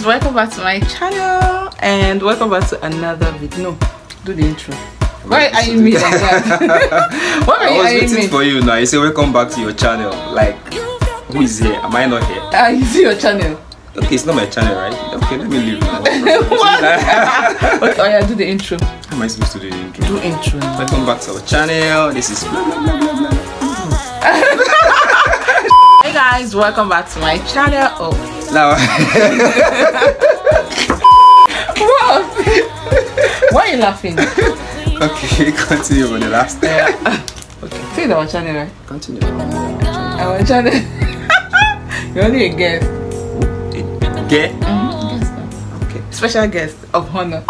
guys, welcome back to my channel and welcome back to another video. No, do the intro. Why are you me like that? Why are you I was waiting for you now. You say welcome back to your channel. Like, who is here? Am I not here? You see your channel. Okay, it's not my channel, right? Okay, let me leave now. What? Okay, oh yeah, do the intro. How am I supposed to do the intro? Do intro. Welcome back to our channel. This is blah blah blah blah blah. Hey guys, welcome back to my channel. Oh. Now. What? Why are you laughing? Okay, continue on the last time. Okay, say it our channel, right? Continue. Our channel. You're only a guest. Okay? Guest. Okay. Special guest of honor.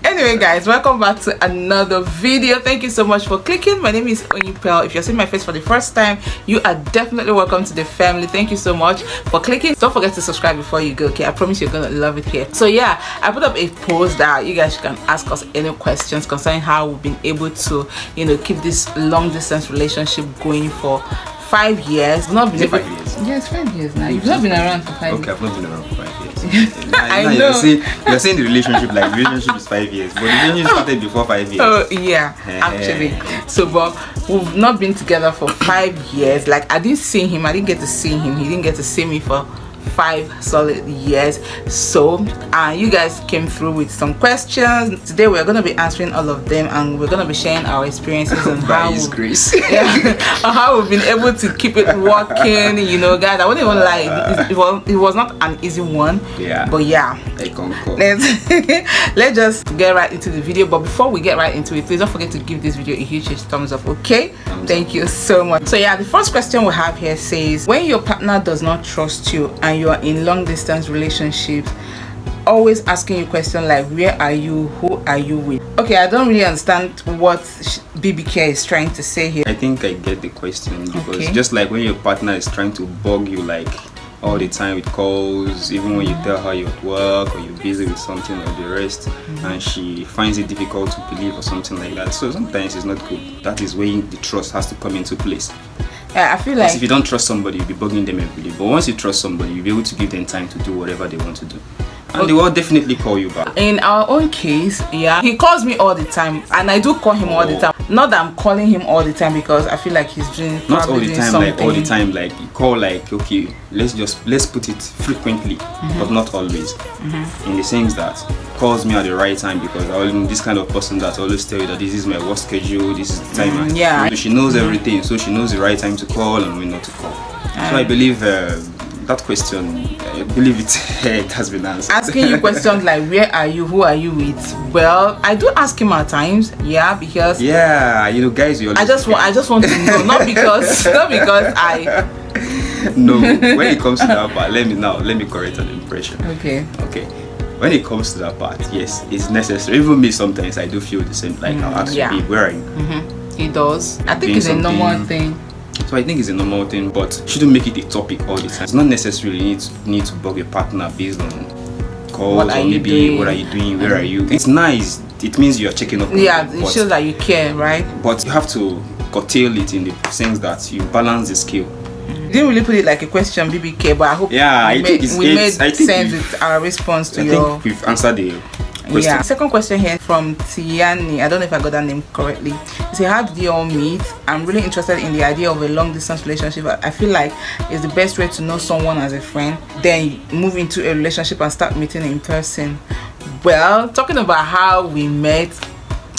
Anyway guys, welcome back to another video. Thank you so much for clicking. My name is Onyipel. If you're seeing my face for the first time, you are definitely welcome to the family. Thank you so much for clicking. Don't forget to subscribe before you go, okay? I promise you're gonna love it here. So yeah, I put up a post that you guys can ask us any questions concerning how we've been able to, you know, keep this long distance relationship going for 5 years. We've not been able 5 years. Yes, 5 years now. You've not been around for 5 years. Okay, I've not been around for 5 years. I know. You're saying the relationship like the relationship is 5 years, but the relationship started before 5 years. Oh yeah, actually. So but we've not been together for 5 years. Like I didn't see him, I didn't get to see him, he didn't get to see me for 5 solid years. So you guys came through with some questions. Today we're going to be answering all of them, and we're going to be sharing our experiences on By His grace. Yeah, on how we've been able to keep it working. You know guys, I wouldn't even lie, it was not an easy one. Yeah, but yeah, let's just get right into the video. But before we get right into it, please don't forget to give this video a huge thumbs up, okay? Thank you so much. So yeah, the first question we have here says, when your partner does not trust you and you are in long distance relationships, always asking you questions like where are you, who are you with? Okay, I don't really understand what BBK is trying to say here. I think I get the question, because just like when your partner is trying to bug you like all the time with calls, even when you tell her you're at work or you're busy with something or the rest, and she finds it difficult to believe or something like that. So sometimes it's not good. That is when the trust has to come into place. I feel like if you don't trust somebody, you'll be bugging them every day. But once you trust somebody, you'll be able to give them time to do whatever they want to do. And they will definitely call you back. In our own case, yeah, he calls me all the time, and I do call him all the time. Not that I'm calling him all the time, because I feel like he's doing not all the time, like all the time. Like you call, like, okay, let's put it frequently, but not always. In the sense that calls me at the right time, because I'm this kind of person that always tell you that this is my work schedule, this is the time. Yeah, so she knows everything, so she knows the right time to call and when not to call. So I believe that question, I believe it has been answered. Asking you questions like where are you, who are you with? Well, I do ask him at times, yeah, because you know, guys, I just want to know, not because I no, when it comes to that part, let me correct an impression. Okay, when it comes to that part, yes, it's necessary. Even me, sometimes I do feel the same, like I'll ask you, where are you? He does. I think it's a normal thing. So I think it's a normal thing, but shouldn't make it a topic all the time. It's not necessarily need to bug your partner based on calls, or maybe what are you doing, where are you. It's nice, it means you're checking up on them, it shows that you care, right? But you have to curtail it in the sense that you balance the scale. You didn't really put it like a question, BBK, but I hope we made sense with our response to your... I think we've answered the question. Yeah. Second question here from Tiani. I don't know if I got that name correctly. He said, how did you all meet? I'm really interested in the idea of a long distance relationship. I feel like it's the best way to know someone as a friend, then move into a relationship and start meeting in person. Well, talking about how we met,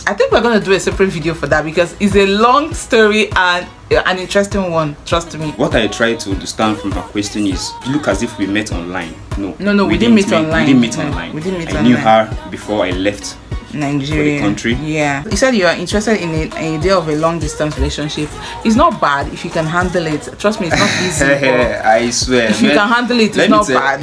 I think we're going to do a separate video for that, because it's a long story and an interesting one, trust me. What I try to understand from her question is, look as if we met online. No, we didn't meet online. We didn't meet online. I knew her before I left Nigeria, for the country. Yeah, you said you are interested in an idea of a long distance relationship. It's not bad if you can handle it. Trust me, it's not easy. I swear, if you can handle it, it's not bad.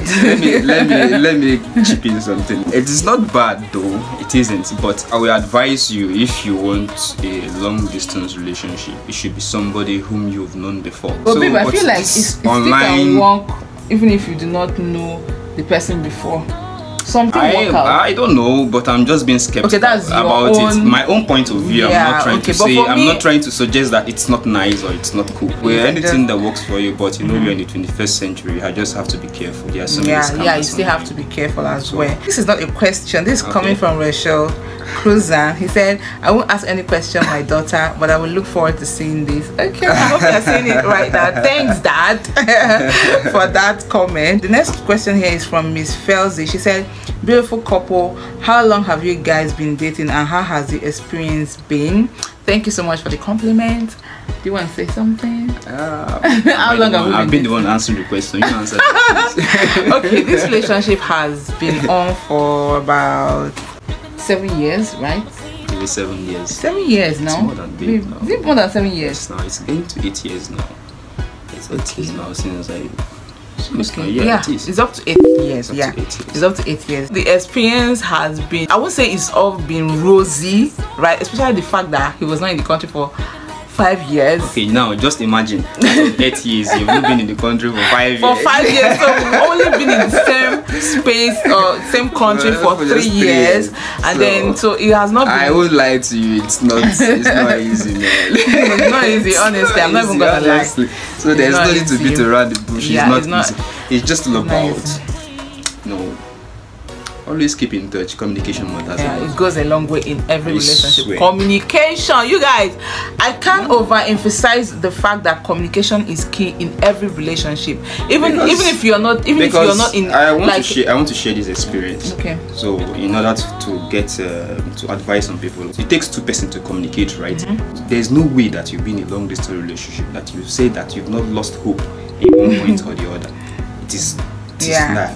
let me chip in something. It is not bad though, it isn't, but I will advise you, if you want a long distance relationship, it should be somebody whom you've known before. But babe, I feel like it's online, still can work even if you do not know the person before. Something work out. I don't know, but I'm just being skeptical about it. My own point of view. I'm not trying to say. I'm not trying to suggest that it's not nice or it's not cool. Well, anything that works for you, but you know, we're in the 21st century. I just have to be careful. There are so many scammers. You still have to be careful as well. This is not a question. This is coming from Rachel Cruzan. He said, "I won't ask any question, my daughter, but I will look forward to seeing this." Okay, I hope you're saying it right now. Thanks, Dad, for that comment. The next question here is from Miss Felzy. She said, "Beautiful couple, how long have you guys been dating and how has the experience been?" Thank you so much for the compliment. Do you want to say something? How long have we been I've been the one answering the question. You answer. Okay, this relationship has been on for about 7 years, right? Maybe 7 years. 7 years now. It's more than big now. Is it more than 7 years? Yes, now it's going to 8 years now. It's 8 years now since I. Okay. Yeah, it's up to 8 years. It's up to 8 years. The experience has been, I would say it's all been rosy, right? Especially the fact that he was not in the country for 5 years. Okay, now just imagine 8 years, you've not been in the country for 5 years. For 5 years, so we've only been in the same space or same country for 3 years, and then so it has not been. I won't lie to you, it's not easy, man. It's not easy, honestly. I'm not even gonna lie. So there's no need to beat around the bush. It's not easy. It's just all about always keep in touch. Communication matters. It goes a long way in every relationship. Communication, you guys, I can't overemphasize the fact that communication is key in every relationship. Even if you're not in. I want to share this experience. Okay. So in order to get to advise on people, it takes 2 persons to communicate, right? There's no way that you've been in a long distance relationship that you say that you've not lost hope in one point or the other. It's a lie.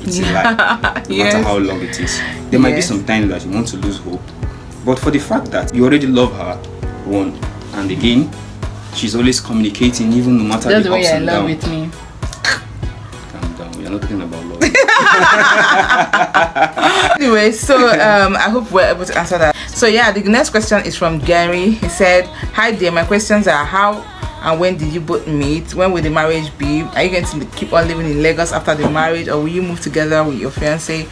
No matter how long it is, there might be some time that you want to lose hope, but for the fact that you already love her, one, and again, she's always communicating, even no matter the ups and downs. With me. Calm down. We're not talking about love. Anyway, so I hope we're able to answer that. So yeah, the next question is from Gary. He said, "Hi dear, my questions are how and when did you both meet? When will the marriage be? Are you going to keep on living in Lagos after the marriage, or will you move together with your fiancé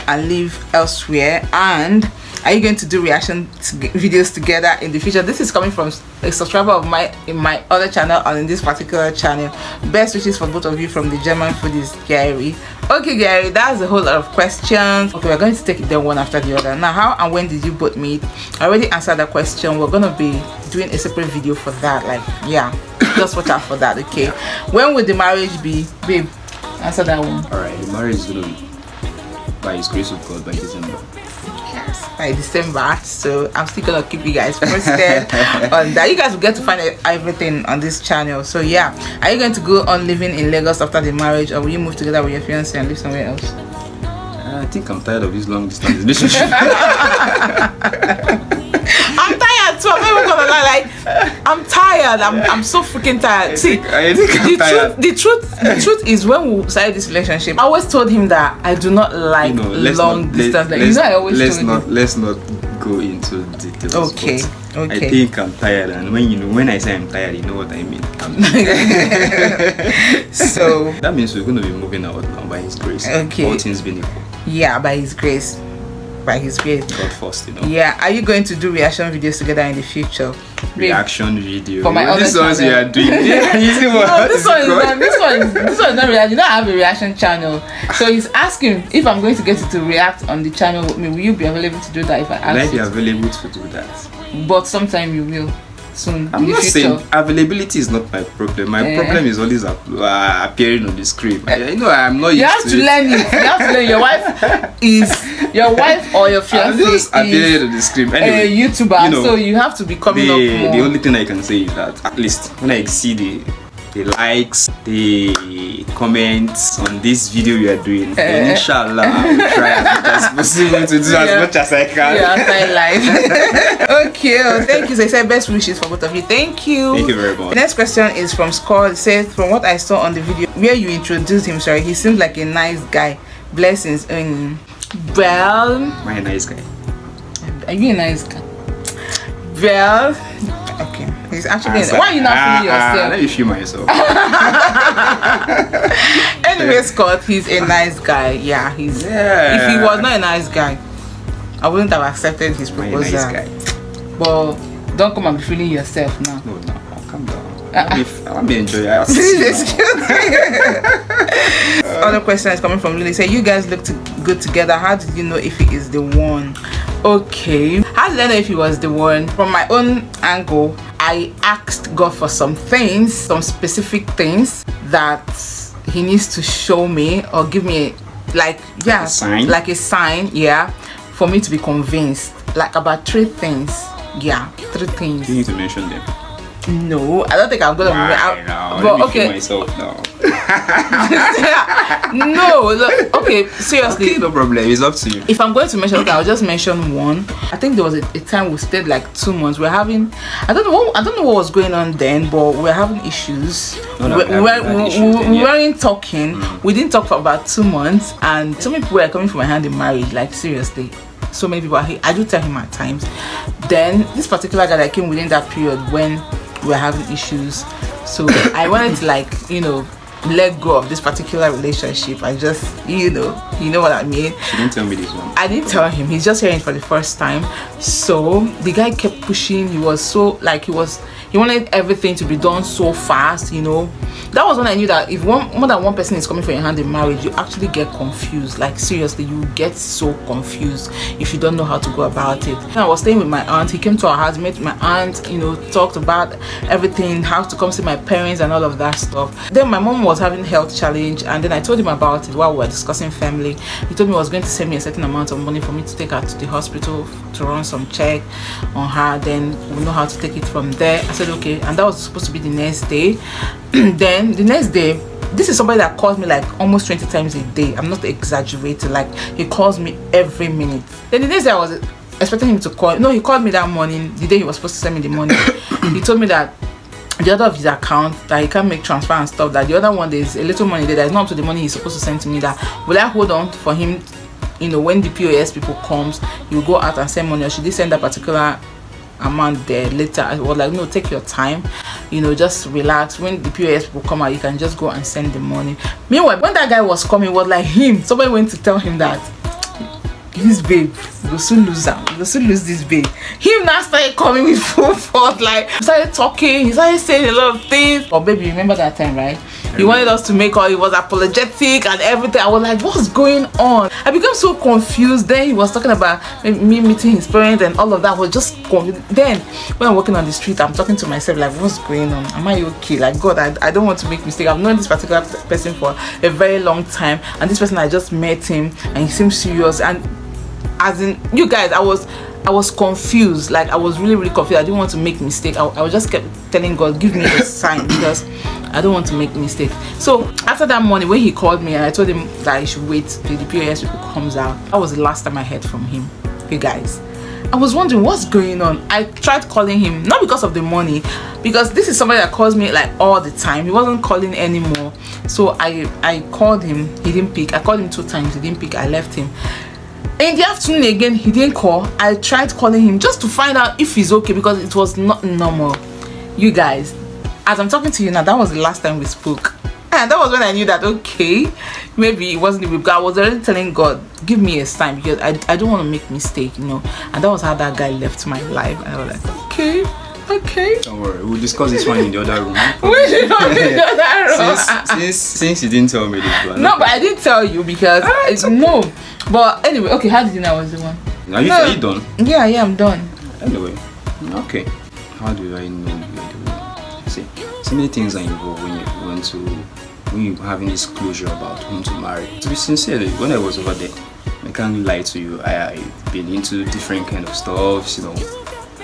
and live elsewhere? And are you going to do reaction videos together in the future?" This is coming from a subscriber of mine in my other channel and in this particular channel. Best wishes for both of you from the German foodies, Gary. Okay, Gary, that's a whole lot of questions. Okay, we're going to take them one after the other. Now, how and when did you both meet? I already answered that question. We're gonna be doing a separate video for that. Like, yeah, just watch out for that. Okay, when will the marriage be, babe? Answer that one. All right, the marriage is gonna be by His grace of God by December. Yes, by December. So I'm still gonna keep you guys posted on that. You guys will get to find everything on this channel. So yeah, are you going to go on living in Lagos after the marriage, or will you move together with your fiancé and live somewhere else? I think I'm tired of this long distance relationship. I'm tired too. I'm not even gonna lie. Like, I'm tired. I'm so freaking tired. See, the truth is, when we started this relationship, I always told him that I do not like long distance. Let's not go into details. Okay. I think I'm tired, and when I say I'm tired, you know what I mean. So that means we're going to be moving out now by His grace. Okay. All things being equal. Yeah, by His grace. By His grace. God first, you know. Yeah. Are you going to do reaction videos together in the future? Reaction video. For my other this ones you are doing. Yeah, you see what? No, this one is not reaction. You don't have a reaction channel. So he's asking if I'm going to get you to react on the channel with me. Will you be available to do that if I ask you? Will I be available to do that? But sometime you will. Soon. I'm not saying availability is not my problem. My problem is always appearing on the screen. You know, I'm not. You have to learn it. You have to learn. Your wife or your fiancé is appearing on the screen. Anyway, a YouTuber, you know, so you have to be coming up more. The only thing I can say is that at least when I see the likes, the comments on this video you are doing, then inshallah I will try as much as possible to do as much as I can. Yeah, outside life. Okay, thank you. So I said best wishes for both of you. Thank you. Thank you very much. The next question is from Scott. It says, from what I saw on the video where you introduced him, sorry, he seems like a nice guy. Blessings. Well, am I a nice guy? Are you a nice guy? Well, okay. He's actually. Why are you not feeling yourself? Let me feel myself. Anyway, Scott, he's a nice guy. Yeah, he's. Yeah. If he was not a nice guy, I wouldn't have accepted his proposal. Nice guy. But don't come and be feeling yourself now. No, calm down. I'll be enjoying it. Other question is coming from Lily. Say, you guys look good together. How did you know if he is the one? Okay. How did I know if he was the one? From my own angle, I asked God for some things, some specific things that he needs to show me or give me, like a sign, yeah, for me to be convinced. Like about 3 things. Yeah, 3 things. You need to mention them. No, I don't think I'm gonna. But okay. Myself now. No, look, okay, seriously. Okay, no problem. It's up to you. If I'm going to mention, okay, I'll just mention one. I think there was a time we stayed like 2 months. We're having, I don't know what was going on then, but we're having issues. We weren't talking. We didn't talk for about 2 months, and so many people were coming for my hand in marriage. Like seriously. So many people. I do tell him at times. Then this particular guy that came within that period when we were having issues, so I wanted to, like, you know, let go of this particular relationship. I just, you know what I mean. She didn't tell me this one. I didn't tell him. He's just hearing it for the first time. So the guy kept pushing. He was so, like, he wanted everything to be done so fast, you know. That was when I knew that if more than one person is coming for your hand in marriage, you actually get confused. Like seriously, you get so confused if you don't know how to go about it. I was staying with my aunt. He came to our house, met my aunt, you know, talked about everything, how to come see my parents and all of that stuff. Then my mom was having health challenge, and then I told him about it while we were discussing family. He told me he was going to send me a certain amount of money for me to take her to the hospital to run some check on her. Then we'll know how to take it from there. I said okay, and that was supposed to be the next day. Then the next day, this is somebody that calls me like almost 20 times a day. I'm not exaggerating. Like he calls me every minute. Then the next day I was expecting him to call. No, he called me that morning, the day he was supposed to send me the money. He told me that the other of his account, that he can't make transfer and stuff, that the other one, there's a little money there that is not up to the money he's supposed to send to me, that will I hold on for him, you know, when the POS people comes, he will go out and send money, or should he send that particular amount there later? I was like, no, take your time, you know, just relax. When the POS people come out, you can just go and send the money. Meanwhile, when that guy was coming, it was like him, somebody went to tell him that this babe, you will soon lose them, you will soon lose this babe. Him now started coming with full force, like he started talking, he started saying a lot of things. Oh baby, remember that time, right? He wanted us to make all, he was apologetic and everything. I was like, what's going on? I became so confused. Then he was talking about me meeting his parents and all of that. I was just confused. Then when I'm walking on the street, I'm talking to myself like, what's going on? Am I okay? Like, God, I don't want to make mistake. I've known this particular person for a very long time, and this person, I just met him and he seems serious. And as in, you guys, I was confused. Like I was really confused. I didn't want to make mistake. I just kept telling God, give me a sign, because I don't want to make mistakes. So after that morning when he called me and I told him that I should wait till the POS people comes out, that was the last time I heard from him. You guys, I was wondering what's going on. I tried calling him, not because of the money, because this is somebody that calls me like all the time. He wasn't calling anymore. So I called him, he didn't pick. I called him 2 times, he didn't pick. I left him. In the afternoon again, he didn't call. I tried calling him just to find out if he's okay, because it was not normal. You guys, as I'm talking to you now, that was the last time we spoke, and that was when I knew that okay, maybe it wasn't the God. I was already telling God, give me a sign, because I don't want to make mistake, you know. And that was how that guy left my life, and I was like, okay, don't worry, we'll discuss this one in the other room. Since you didn't tell me this one. No, but I didn't tell you because no. But anyway, okay, how did you know I was the one? Are you done? Yeah, I'm done. Anyway, okay, how do I know you're the one? See, so many things are involved when you're having this closure about whom to marry. To be sincere, when I was over there, I can't lie to you, I've been into different kind of stuff, you know,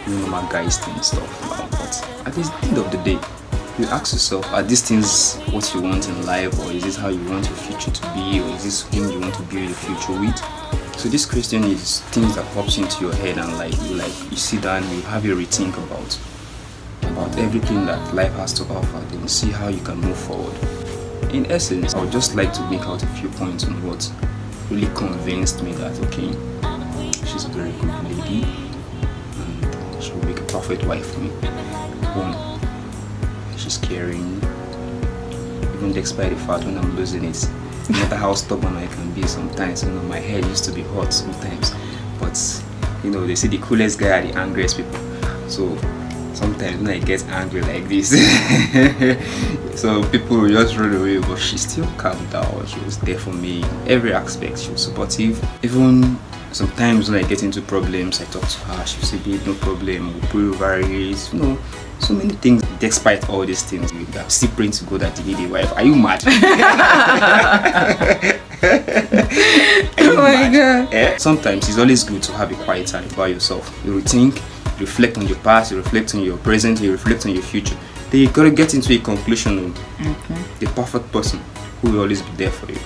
normal guys thing stuff now. But at the end of the day, you ask yourself, are these things what you want in life, or is this how you want your future to be, or is this whom you want to build your future with? So this question is things that pops into your head, and you sit down and you have a rethink about everything that life has to offer, then see how you can move forward. In essence, I would just like to make out a few points on what really convinced me that okay, she's a very good lady and she'll make a perfect perfect wife for me. One, she's caring, even despite the fact when I'm losing it. No matter how stubborn I can be sometimes, you know, my head used to be hot sometimes. But, you know, they say the coolest guy are the angriest people. So, sometimes when I get angry like this, so people will just run away, but she still calmed down. She was there for me in every aspect. She was supportive. Even sometimes when I get into problems, I talk to her. She will say, babe, no problem, we'll pray over it. You know, so many things. Despite all these things, I'm still praying to God that the lady wife. Are you mad? Oh my God. Sometimes it's always good to have a quiet time about yourself. You think, reflect on your past, you reflect on your present, you reflect on your future. Then you gotta get into a conclusion of the perfect person who will always be there for you.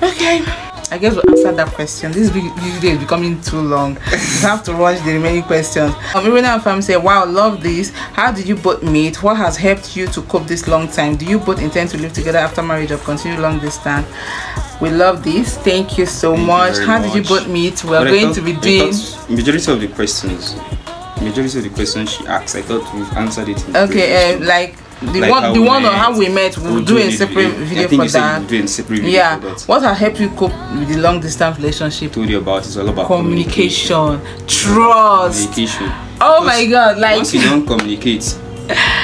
Okay, I guess we'll answer that question. This video is becoming too long. You have to rush the remaining questions. Irina and family say, wow, love this. How did you both meet? What has helped you to cope this long time? Do you both intend to live together after marriage or continue long distance? We love this. Thank you so much. How did you both meet? We're going to be doing majority of the questions she asked, I thought we've answered it. Okay, like the one on how we met, we'll do a separate video for that. Yeah, what has helped you cope with the long distance relationship? Told you about, it's all about communication, trust. Oh my God, like once you don't communicate,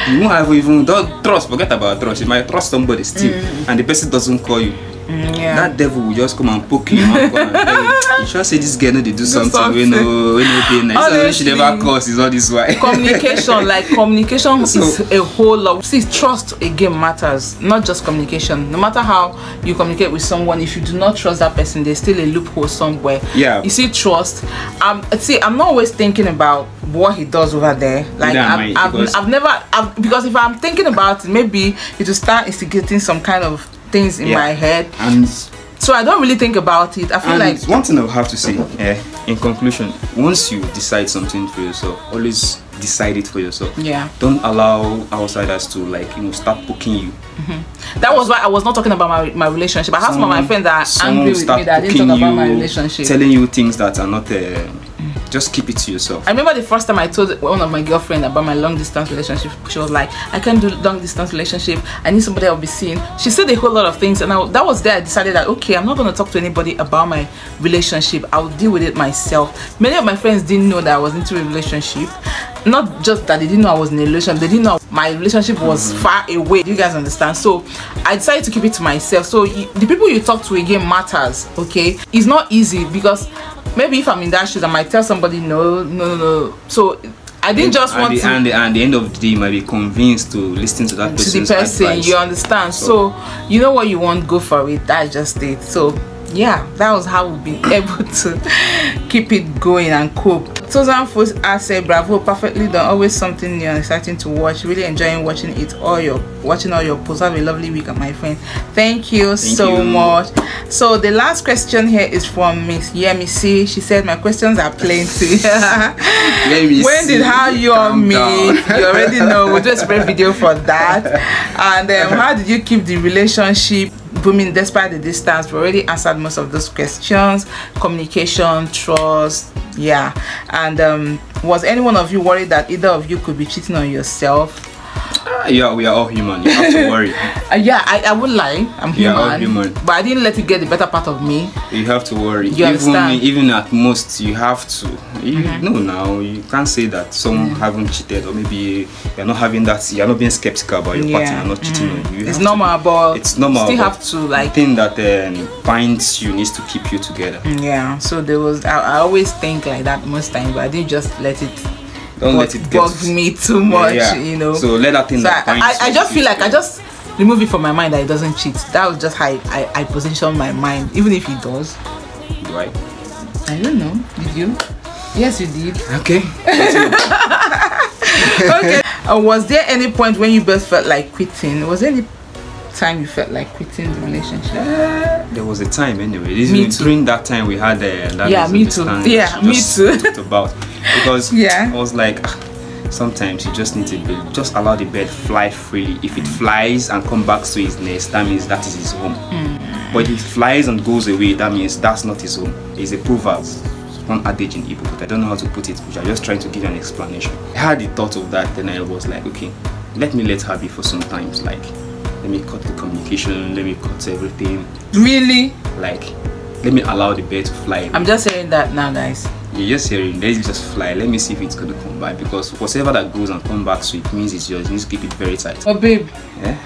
you won't have even don't trust. Forget about trust. You might trust somebody still, and the person doesn't call you. That devil will just come and poke you and come and tell you. You sure say this girl know they do something when no pain. So she never calls, is all this why. Communication, like communication is a whole lot. See, trust again matters, not just communication. No matter how you communicate with someone, if you do not trust that person, there's still a loophole somewhere. Yeah. You see, trust. See, I'm not always thinking about what he does over there. Like I've never because if I'm thinking about it, maybe it will start instigating some kind of things in my head, and so I don't really think about it. I feel like one thing I would have to say in conclusion, once you decide something for yourself, always decide it for yourself. Yeah, don't allow outsiders to, like, you know, start poking you. That was why I was not talking about my relationship. I have some of my friends that are angry with me that I didn't talk about my relationship, telling you things that are not just keep it to yourself. I remember the first time I told one of my girlfriends about my long distance relationship. She was like, I can't do long distance relationship, I need somebody I'll be seeing. She said a whole lot of things, and that was there I decided that okay, I'm not going to talk to anybody about my relationship. I'll deal with it myself. Many of my friends didn't know that I was into a relationship. Not just that they didn't know I was in a relationship, they didn't know my relationship was far away. You guys understand? So I decided to keep it to myself. So the people you talk to again matters. Okay, it's not easy because maybe if I'm in that shoes, I might tell somebody no. So I didn't just want to. And at the end of the day, you might be convinced to listen to that person's advice. You understand? So you know what you want, go for it. That's just it. So yeah, that was how we've been able to keep it going and cope. Susan Foss said, bravo, perfectly done, always something new and exciting to watch, really enjoying watching all your posts. Have a lovely week, my friend. Thank you so much. So the last question here is from Miss Yemisi. She said, my questions are plenty. When did how you all meet? You already know, we'll do a separate video for that. And how did you keep the relationship booming despite the distance? We already answered most of those questions. Communication, trust, yeah. And was any one of you worried that either of you could be cheating on yourself? Yeah, we are all human. You have to worry. Yeah, I wouldn't lie. I'm human. All human. But I didn't let it get the better part of me. You have to worry. You understand? Even at most, you have to. No, now you can't say that someone haven't cheated, or maybe you're not having that. You're not being skeptical about your partner not cheating on you. It's normal, but it's normal. You still have to like thing that binds you needs to keep you together. Yeah. So there was. I always think like that most times, but I didn't just let it. Don't let it bug me too much, you know. So let that thing that binds I just feel like I just remove it from my mind that it doesn't cheat. That was just how I position my mind, even if he does. Right. I don't know. Did you? Yes, you did. Okay. Okay. Was there any point when you both felt like quitting? Was there any time you felt like quitting the relationship? There was a time anyway. Me too. During that time we had that me too. Yeah, me too. Talked about because I was like, sometimes you just need to just allow the bird fly freely. If it flies and comes back to his nest, that means that is his home. But if it flies and goes away, that means that's not his home. It's a proverb. one adage in Igbo, but I don't know how to put it, which I'm just trying to give you an explanation. I had the thought of that, then I was like, okay, let her be for some times. Like, let me cut the communication, let me cut everything. Really? Like, let me allow the bird to fly. I'm just hearing that now, guys. You're just hearing, let it just fly. Let me see if it's going to come back, because whatever that goes and come back, so it means it's yours. You need to keep it very tight. Oh, babe. Yeah?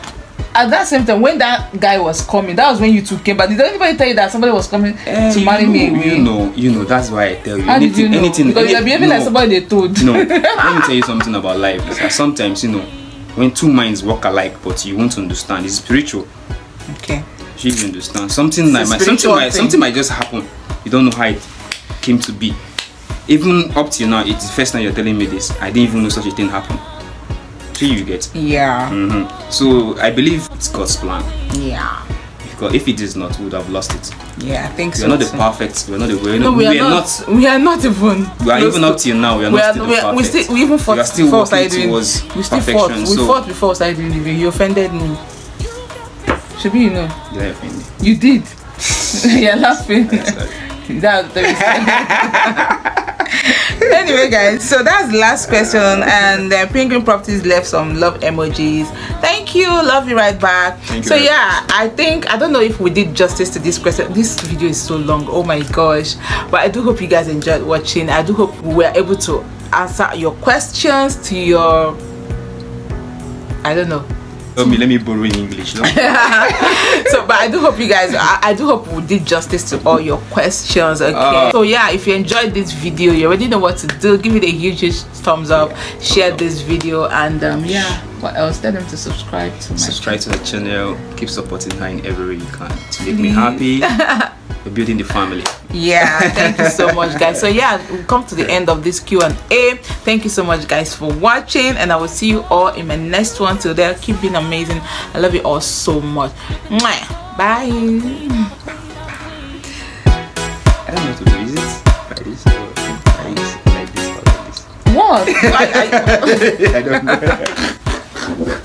At that same time, when that guy was coming, that was when you two came back. Did anybody tell you that somebody was coming to marry me away? You know, that's why I tell you. How did you know? Because you're behaving like somebody they told. No, let me tell you something about life. Sometimes, you know, when two minds work alike, but you won't understand, it's spiritual. Okay. You understand. Something might just happen. You don't know how it came to be. Even up till now, it's the first time you're telling me this. I didn't even know such a thing happened. So you get. Yeah. So I believe it's God's plan. Yeah. Because if it is not, we would have lost it. Yeah, I think so. We're not the perfect. We're not the way. No, we are not. We are not even. We are even up till now. We are not still perfect. We even fought before I started doing. We still fought. We fought before I started doing the video. You offended me. Should you know? Did I offend you? You did. You're laughing. Anyway, guys, so that's the last question, and Penguin Properties left some love emojis. Thank you, love you right back. So yeah, I don't know if we did justice to this question. This video is so long, oh my gosh, but I do hope you guys enjoyed watching. I do hope we were able to answer your questions to your, I don't know. Let me borrow in English. No? So, but I do hope you guys, I do hope we did justice to all your questions. Okay. So yeah, if you enjoyed this video, you already know what to do. Give it a huge thumbs up, share this video, and yeah. What else? Tell them to subscribe to the channel. Keep supporting her in every way you can to make me happy. We're building the family. Yeah, thank you so much, guys. So yeah, we'll come to the end of this Q&A. Thank you so much, guys, for watching, and I will see you all in my next one. Till then, keep being amazing. I love you all so much. Bye. I don't know what to do. Is it like this or like this or like this? What? I don't know.